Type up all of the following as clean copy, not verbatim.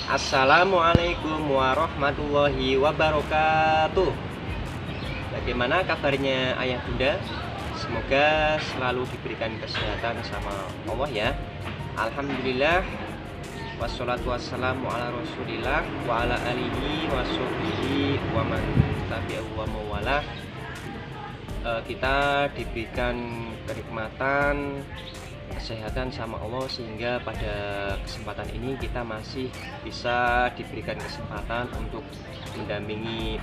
Assalamualaikum warahmatullahi wabarakatuh. Bagaimana kabarnya ayah bunda? Semoga selalu diberikan kesehatan sama Allah ya. Alhamdulillah. Wassalatu wassalamu ala rasulillah wa ala alihi wa sahbihi wa man tabi'ahu wa mawalah. Kita diberikan kenikmatan kesehatan sama Allah sehingga pada kesempatan ini kita masih bisa diberikan kesempatan untuk mendampingi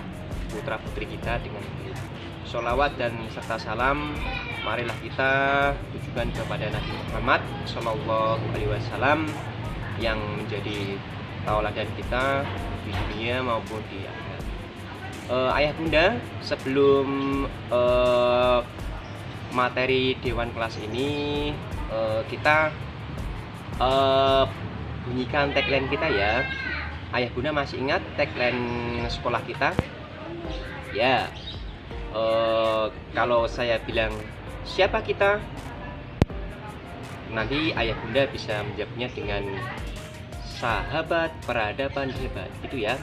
putra putri kita dengan baik. Sholawat dan serta salam marilah kita tujukan kepada Nabi Muhammad Shallallahu Alaihi Wasallam yang menjadi tauladan kita di dunia maupun di akhirat. Ayah bunda, sebelum materi Dewan Kelas ini kita bunyikan tagline kita ya. Ayah bunda masih ingat tagline sekolah kita? Ya, kalau saya bilang siapa kita, nanti ayah bunda bisa menjawabnya dengan sahabat peradaban hebat. Itu ya.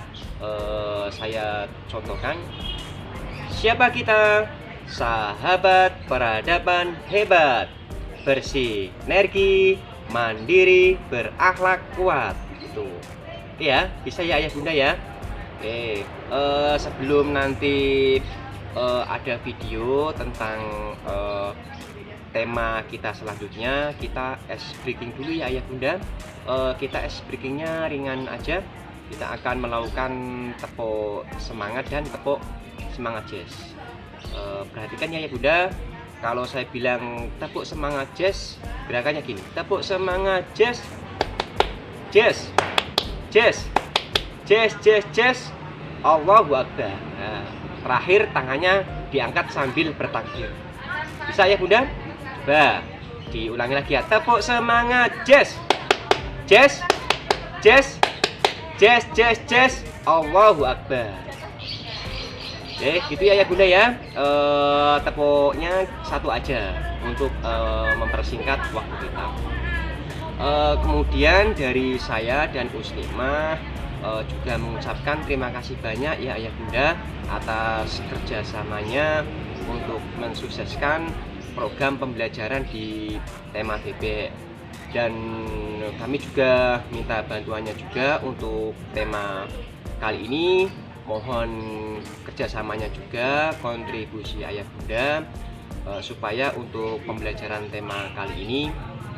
Saya contohkan, siapa kita? Sahabat peradaban hebat, bersinergi, mandiri, berakhlak kuat. Itu ya, bisa ya ayah bunda ya. Oke, sebelum nanti ada video tentang tema kita selanjutnya, kita ice breaking dulu ya ayah bunda. Kita ice breakingnya ringan aja. Kita akan melakukan tepuk semangat dan tepuk semangat jazz. Perhatikan ya ayah bunda, kalau saya bilang tepuk semangat jazz, gerakannya gini: tepuk semangat jazz, jazz, jazz, jazz, jazz, jazz, Allahu Akbar. Nah, terakhir tangannya diangkat sambil bertakbir. Bisa ya bunda? Coba diulangi lagi ya. Tepuk semangat jazz, jazz, jazz, jazz, jazz, jazz, Allahu Akbar. Oke, gitu ya bunda ya. Tepuknya satu aja untuk mempersingkat waktu kita. Kemudian dari saya dan Uslimah juga mengucapkan terima kasih banyak ya ayah bunda atas kerjasamanya untuk mensukseskan program pembelajaran di tema bebek, dan kami juga minta bantuannya juga untuk tema kali ini. Mohon kerjasamanya juga, kontribusi ayah bunda supaya untuk pembelajaran tema kali ini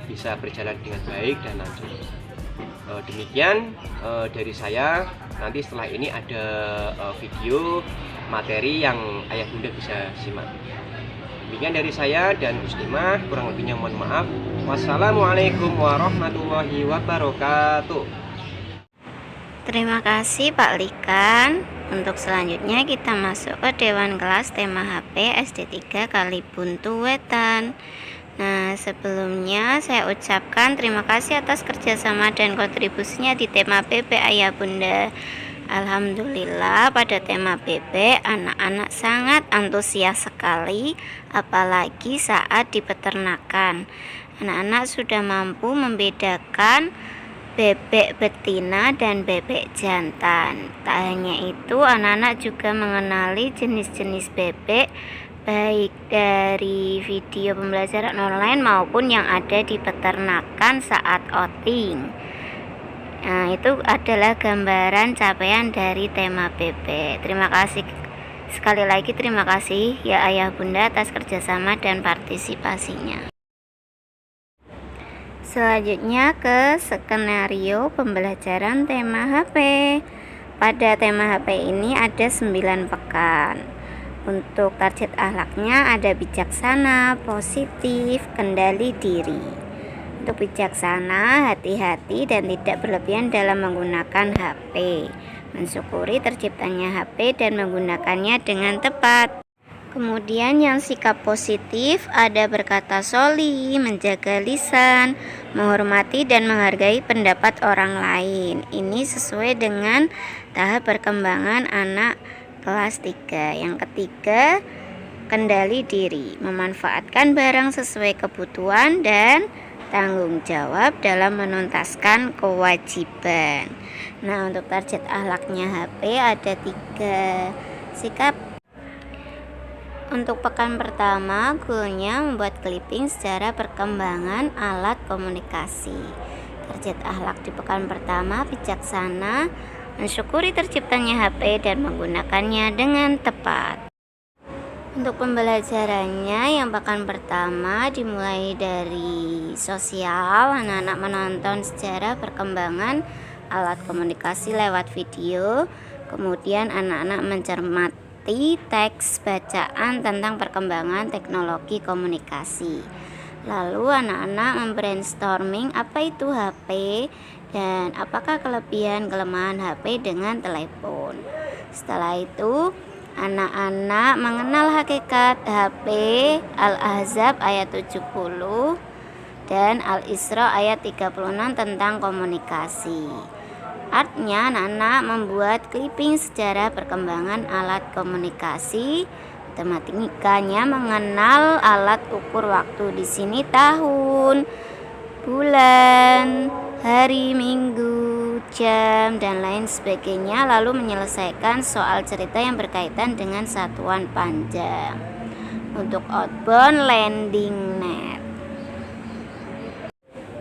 bisa berjalan dengan baik dan lancar. Demikian dari saya. Nanti setelah ini ada video materi yang ayah bunda bisa simak. Demikian dari saya dan Muslimah, kurang lebihnya mohon maaf. Wassalamualaikum warahmatullahi wabarakatuh. Terima kasih Pak Likan. Untuk selanjutnya kita masuk ke Dewan Kelas tema HP SD 3 Kalibuntu Wetan. Nah, sebelumnya saya ucapkan terima kasih atas kerjasama dan kontribusinya di tema bebek ayah bunda. Alhamdulillah pada tema bebek anak-anak sangat antusias sekali, apalagi saat di peternakan. Anak-anak sudah mampu membedakan bebek betina dan bebek jantan. Tak hanya itu, anak-anak juga mengenali jenis-jenis bebek baik dari video pembelajaran online maupun yang ada di peternakan saat outing. Nah, itu adalah gambaran capaian dari tema bebek. Terima kasih sekali lagi, terima kasih ya ayah bunda atas kerjasama dan partisipasinya. Selanjutnya ke skenario pembelajaran tema HP. Pada tema HP ini ada 9 pekan. Untuk target akhlaknya ada bijaksana, positif, kendali diri. Untuk bijaksana, hati-hati dan tidak berlebihan dalam menggunakan HP. Mensyukuri terciptanya HP dan menggunakannya dengan tepat. Kemudian yang sikap positif ada berkata soli, menjaga lisan, menghormati dan menghargai pendapat orang lain. Ini sesuai dengan tahap perkembangan anak kelas 3. Yang ketiga, kendali diri, memanfaatkan barang sesuai kebutuhan dan tanggung jawab dalam menuntaskan kewajiban. Nah, untuk target akhlaknya HP ada 3. Sikap. Untuk pekan pertama, goalnya membuat clipping secara perkembangan alat komunikasi. Target akhlak di pekan pertama, bijaksana, mensyukuri terciptanya HP dan menggunakannya dengan tepat. Untuk pembelajarannya yang pekan pertama dimulai dari sosial, anak-anak menonton sejarah perkembangan alat komunikasi lewat video. Kemudian anak-anak mencermati teks bacaan tentang perkembangan teknologi komunikasi. Lalu anak-anak membrainstorming apa itu HP dan apakah kelebihan kelemahan HP dengan telepon. Setelah itu anak-anak mengenal hakikat HP, Al-Ahzab ayat 70 dan Al-Isra ayat 36 tentang komunikasi. Artinya anak-anak membuat clipping sejarah perkembangan alat komunikasi. Matematikanya mengenal alat ukur waktu, di sini tahun, bulan, hari, minggu, jam, dan lain sebagainya, lalu menyelesaikan soal cerita yang berkaitan dengan satuan panjang. Untuk outbound landing net.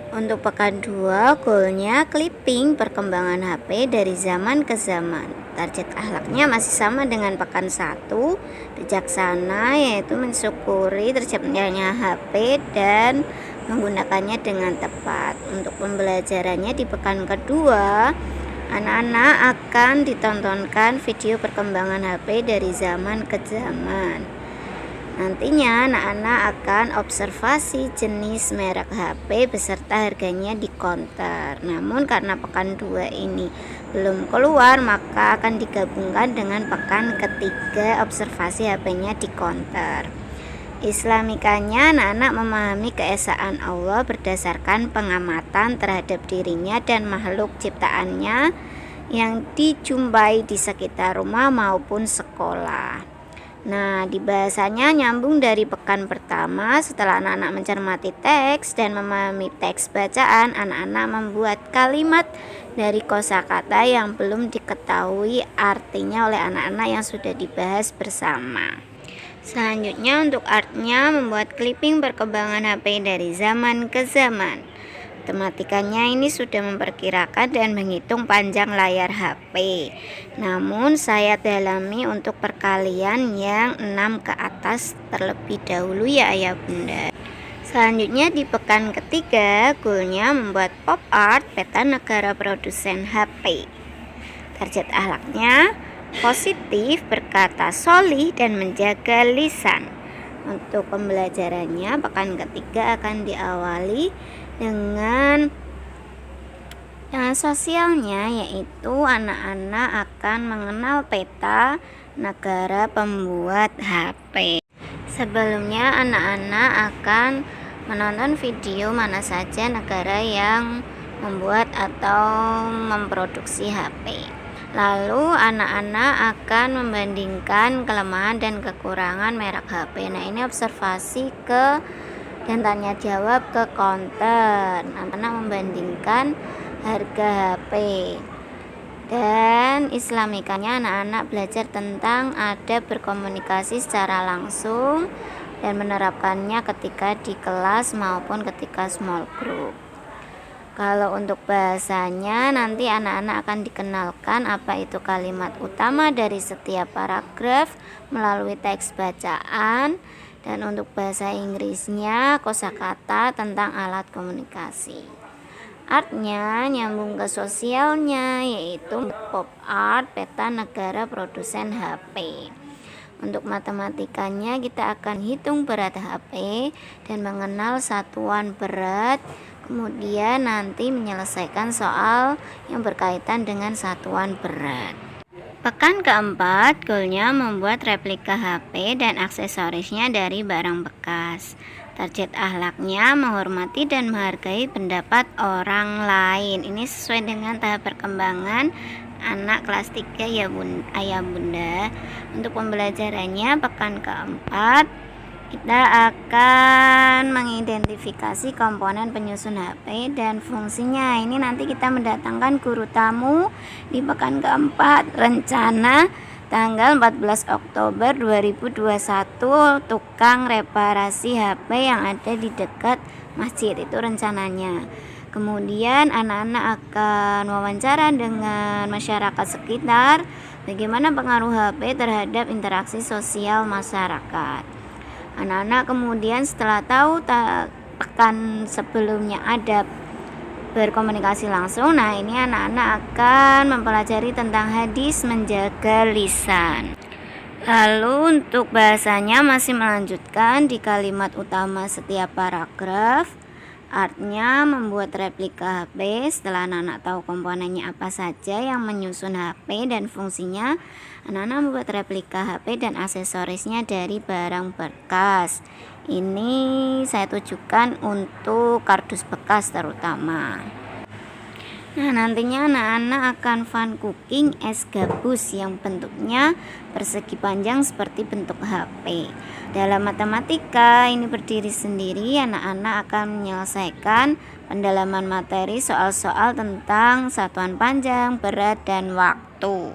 Untuk pekan 2, goalnya clipping perkembangan HP dari zaman ke zaman. Target akhlaknya masih sama dengan pekan 1, bijaksana, yaitu mensyukuri terciptanya HP dan menggunakannya dengan tepat. Untuk pembelajarannya di pekan kedua, anak-anak akan ditontonkan video perkembangan HP dari zaman ke zaman. Nantinya anak-anak akan observasi jenis merek HP beserta harganya di counter. Namun karena pekan 2 ini belum keluar, maka akan digabungkan dengan pekan ketiga observasi HP-nya di counter. Islamikanya, anak-anak memahami keesaan Allah berdasarkan pengamatan terhadap dirinya dan makhluk ciptaannya yang dijumpai di sekitar rumah maupun sekolah. Nah, di bahasanya nyambung dari pekan pertama. Setelah anak-anak mencermati teks dan memahami teks bacaan, anak-anak membuat kalimat dari kosakata yang belum diketahui artinya oleh anak-anak yang sudah dibahas bersama. Selanjutnya untuk artnya membuat clipping perkembangan HP dari zaman ke zaman. Matematikanya ini sudah memperkirakan dan menghitung panjang layar HP. Namun saya dalami untuk perkalian yang 6 ke atas terlebih dahulu ya ayah bunda. Selanjutnya di pekan ketiga, goalnya membuat pop art peta negara produsen HP. Target akhlaknya positif, berkata solih, dan menjaga lisan. Untuk pembelajarannya pekan ketiga akan diawali dengan sosialnya, yaitu anak-anak akan mengenal peta negara pembuat HP. Sebelumnya anak-anak akan menonton video mana saja negara yang membuat atau memproduksi HP. Lalu anak-anak akan membandingkan kelemahan dan kekurangan merek HP. Nah, ini observasi dan tanya jawab ke counter. Anak-anak membandingkan harga HP. Dan islamikanya anak-anak belajar tentang adab berkomunikasi secara langsung dan menerapkannya ketika di kelas maupun ketika small group. Kalau untuk bahasanya, nanti anak-anak akan dikenalkan apa itu kalimat utama dari setiap paragraf melalui teks bacaan. Dan untuk bahasa Inggrisnya, kosakata tentang alat komunikasi. Artnya nyambung ke sosialnya, yaitu pop art peta negara produsen HP. Untuk matematikanya, kita akan hitung berat HP dan mengenal satuan berat. Kemudian nanti menyelesaikan soal yang berkaitan dengan satuan berat. Pekan keempat, goalnya membuat replika HP dan aksesorisnya dari barang bekas. Target akhlaknya menghormati dan menghargai pendapat orang lain. Ini sesuai dengan tahap perkembangan anak kelas 3 ya ayah bunda. Untuk pembelajarannya pekan keempat kita akan mengidentifikasi komponen penyusun HP dan fungsinya. Ini nanti kita mendatangkan guru tamu di pekan keempat, rencana tanggal 14 Oktober 2021, tukang reparasi HP yang ada di dekat masjid, itu rencananya. Kemudian anak-anak akan wawancara dengan masyarakat sekitar, bagaimana pengaruh HP terhadap interaksi sosial masyarakat. Anak-anak kemudian setelah tahu pekan sebelumnya ada berkomunikasi langsung, nah ini anak-anak akan mempelajari tentang hadis menjaga lisan. Lalu untuk bahasanya masih melanjutkan di kalimat utama setiap paragraf. Artnya membuat replika HP. Setelah anak-anak tahu komponennya apa saja yang menyusun HP dan fungsinya, anak-anak membuat replika HP dan aksesorisnya dari barang bekas. Ini saya tujukan untuk kardus bekas terutama. Nah, nantinya anak-anak akan fun cooking es gabus yang bentuknya persegi panjang seperti bentuk HP. Dalam matematika ini berdiri sendiri, anak-anak akan menyelesaikan pendalaman materi soal-soal tentang satuan panjang, berat, dan waktu.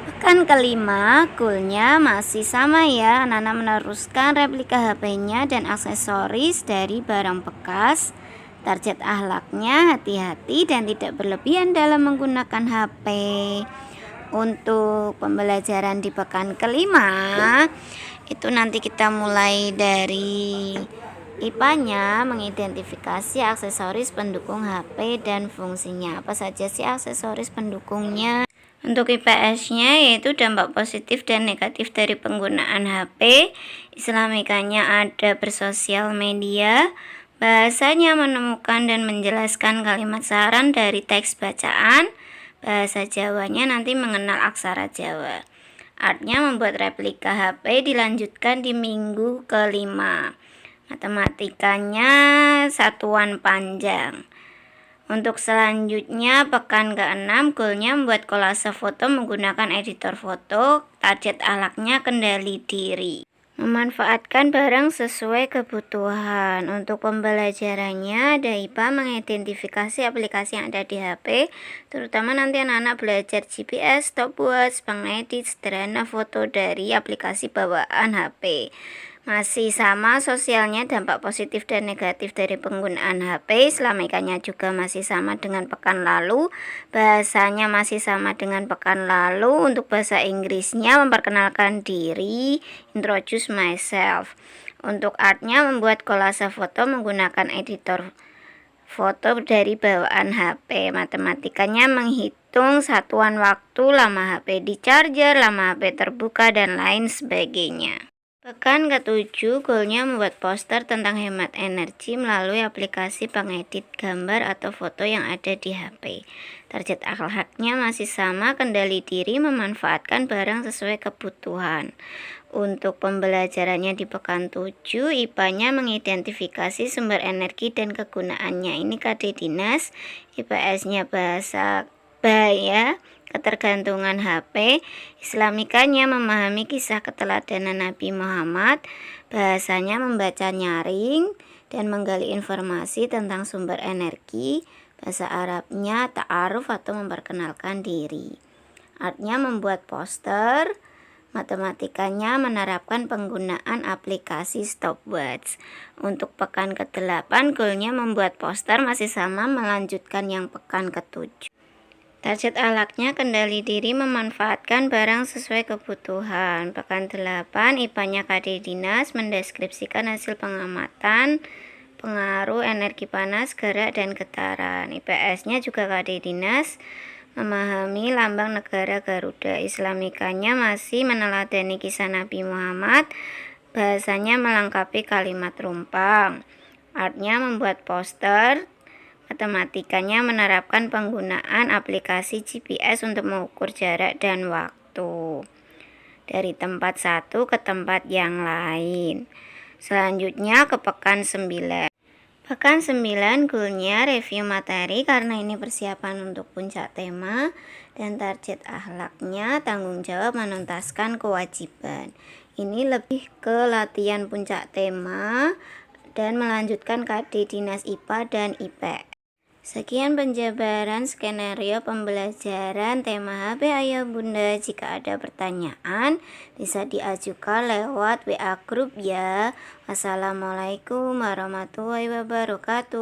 Pekan kelima, goalnya masih sama ya, anak-anak meneruskan replika HP-nya dan aksesoris dari barang bekas. Target akhlaknya hati-hati dan tidak berlebihan dalam menggunakan HP. Untuk pembelajaran di pekan kelima, itu nanti kita mulai dari IPA-nya, mengidentifikasi aksesoris pendukung HP dan fungsinya. Apa saja sih aksesoris pendukungnya? Untuk IPS-nya yaitu dampak positif dan negatif dari penggunaan HP. Islamikanya ada bersosial media. Bahasanya menemukan dan menjelaskan kalimat saran dari teks bacaan. Bahasa Jawanya nanti mengenal aksara Jawa. Artnya membuat replika HP dilanjutkan di minggu kelima. Matematikanya satuan panjang. Untuk selanjutnya pekan ke-6, goalnya membuat kolase foto menggunakan editor foto. Target akhlaknya kendali diri. Memanfaatkan barang sesuai kebutuhan. Untuk pembelajarannya ada IPA mengidentifikasi aplikasi yang ada di HP, terutama nanti anak-anak belajar GPS, stopwatch, pengedit sederhana foto dari aplikasi bawaan HP. Masih sama sosialnya, dampak positif dan negatif dari penggunaan HP. Islamikanya juga masih sama dengan pekan lalu. Bahasanya masih sama dengan pekan lalu. Untuk bahasa Inggrisnya memperkenalkan diri, introduce myself. Untuk artnya membuat kolase foto menggunakan editor foto dari bawaan HP. Matematikanya menghitung satuan waktu, lama HP di charger, lama HP terbuka, dan lain sebagainya. Pekan ke-7, goalnya membuat poster tentang hemat energi melalui aplikasi pengedit gambar atau foto yang ada di HP. Target akhlaknya masih sama, kendali diri, memanfaatkan barang sesuai kebutuhan. Untuk pembelajarannya di pekan 7, IPA-nya mengidentifikasi sumber energi dan kegunaannya. Ini KD Dinas, IPS-nya bahasa bahaya, ketergantungan HP. Islamikanya memahami kisah keteladanan Nabi Muhammad. Bahasanya membaca nyaring dan menggali informasi tentang sumber energi. Bahasa Arabnya ta'aruf atau memperkenalkan diri. Artnya membuat poster. Matematikanya menerapkan penggunaan aplikasi stopwatch. Untuk pekan ke-8, goalnya membuat poster masih sama, melanjutkan yang pekan ke-7. Target akhlaknya kendali diri, memanfaatkan barang sesuai kebutuhan. Pekan 8, IPA-nya KD Dinas mendeskripsikan hasil pengamatan pengaruh energi panas, gerak, dan getaran. IPS-nya juga KD Dinas memahami lambang negara Garuda. Islamikanya masih meneladani kisah Nabi Muhammad. Bahasanya melengkapi kalimat rumpang. Artnya membuat poster. Matematikanya menerapkan penggunaan aplikasi GPS untuk mengukur jarak dan waktu dari tempat satu ke tempat yang lain. Selanjutnya ke pekan 9. Pekan 9 goalnya review materi karena ini persiapan untuk puncak tema, dan target akhlaknya tanggung jawab menuntaskan kewajiban. Ini lebih ke latihan puncak tema dan melanjutkan KD Dinas IPA dan IPS. Sekian penjabaran skenario pembelajaran tema HP Ayah Bunda. Jika ada pertanyaan bisa diajukan lewat WA grup ya. Wassalamualaikum warahmatullahi wabarakatuh.